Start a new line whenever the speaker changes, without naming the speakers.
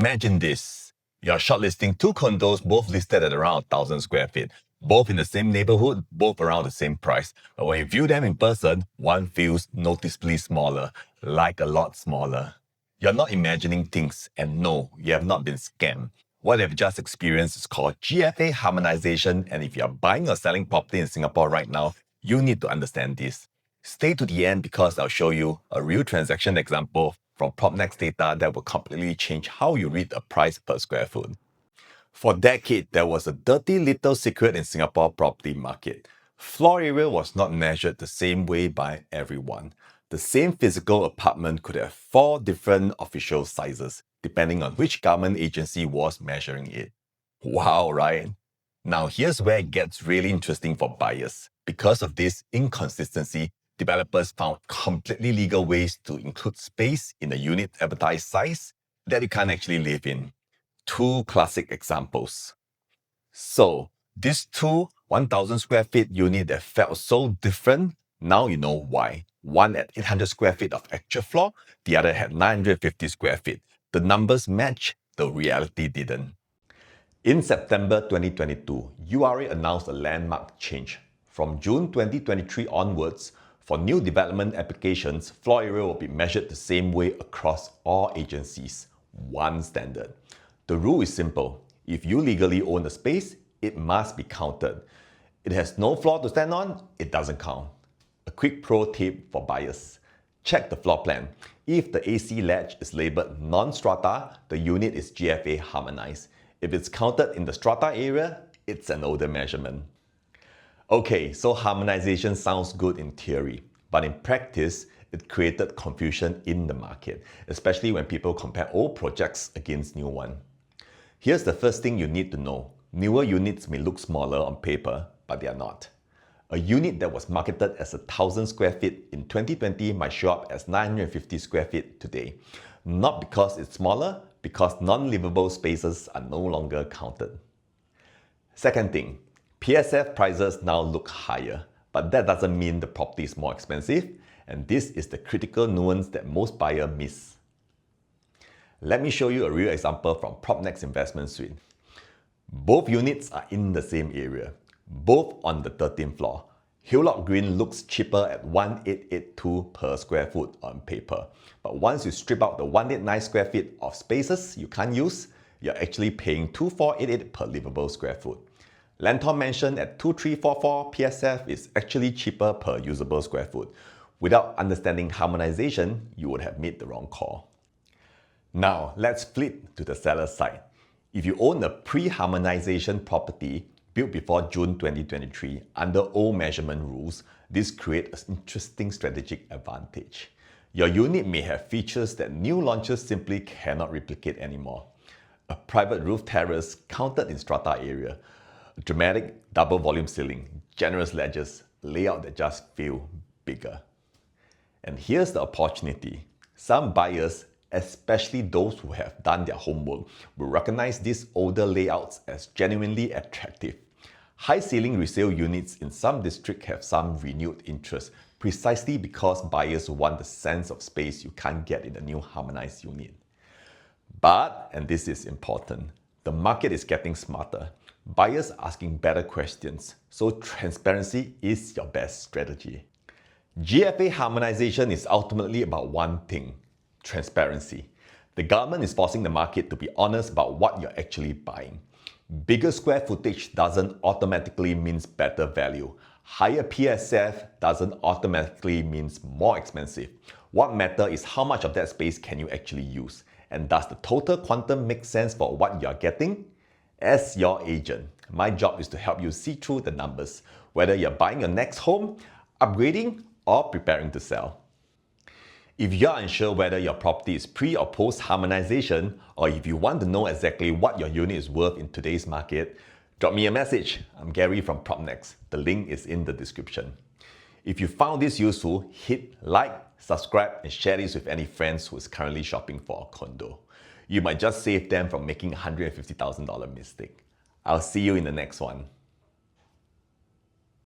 Imagine this. You're shortlisting two condos, both listed at around 1,000 square feet, both in the same neighborhood, both around the same price. But when you view them in person, one feels noticeably smaller, like a lot smaller. You're not imagining things, and no, you have not been scammed. What you've just experienced is called GFA Harmonization, and if you're buying or selling property in Singapore right now, you need to understand this. Stay to the end because I'll show you a real transaction example from PropNex data that will completely change how you read a price per square foot. For decades, there was a dirty little secret in Singapore property market. Floor area was not measured the same way by everyone. The same physical apartment could have 4 different official sizes, depending on which government agency was measuring it. Wow, right? Now here's where it gets really interesting for buyers. Because of this inconsistency, developers found completely legal ways to include space in a unit advertised size that you can't actually live in. 2 classic examples. So, these two 1,000 square feet unit that felt so different, now you know why. One at 800 square feet of actual floor, the other had 950 square feet. The numbers match, the reality didn't. In September 2022, URA announced a landmark change. From June 2023 onwards, for new development applications, floor area will be measured the same way across all agencies. One standard. The rule is simple. If you legally own the space, it must be counted. It has no floor to stand on, it doesn't count. A quick pro tip for buyers. Check the floor plan. If the AC ledge is labeled non-strata, the unit is GFA harmonized. If it's counted in the strata area, it's an older measurement. Okay, so harmonization sounds good in theory, but in practice, it created confusion in the market, especially when people compare old projects against new ones. Here's the first thing you need to know. Newer units may look smaller on paper, but they are not. A unit that was marketed as 1,000 square feet in 2020 might show up as 950 square feet today. Not because it's smaller, because non-livable spaces are no longer counted. Second thing, PSF prices now look higher, but that doesn't mean the property is more expensive, and this is the critical nuance that most buyers miss. Let me show you a real example from PropNex Investment Suite. Both units are in the same area, both on the 13th floor. Hillock Green looks cheaper at 1,882 per square foot on paper, but once you strip out the 189 square feet of spaces you can't use, you're actually paying 2,488 per livable square foot. Lentor Mansion at 2,344 PSF is actually cheaper per usable square foot. Without understanding harmonization, you would have made the wrong call. Now, let's flip to the seller side. If you own a pre-harmonization property built before June 2023 under old measurement rules, this creates an interesting strategic advantage. Your unit may have features that new launches simply cannot replicate anymore. A private roof terrace counted in strata area, a dramatic double volume ceiling, generous ledges, layout that just feel bigger. And here's the opportunity. Some buyers, especially those who have done their homework, will recognize these older layouts as genuinely attractive. High ceiling resale units in some districts have some renewed interest, precisely because buyers want the sense of space you can't get in a new harmonized unit. But, and this is important, the market is getting smarter. Buyers are asking better questions, so transparency is your best strategy. GFA harmonization is ultimately about one thing: transparency. The government is forcing the market to be honest about what you're actually buying. Bigger square footage doesn't automatically mean better value. Higher PSF doesn't automatically mean more expensive. What matters is how much of that space can you actually use, and does the total quantum make sense for what you're getting? As your agent, my job is to help you see through the numbers, whether you're buying your next home, upgrading, or preparing to sell. If you're unsure whether your property is pre or post harmonization, or if you want to know exactly what your unit is worth in today's market, drop me a message. I'm Gary from PropNex. The link is in the description. If you found this useful, hit like, subscribe, and share this with any friends who is currently shopping for a condo. You might just save them from making a $150,000 mistake. I'll see you in the next one.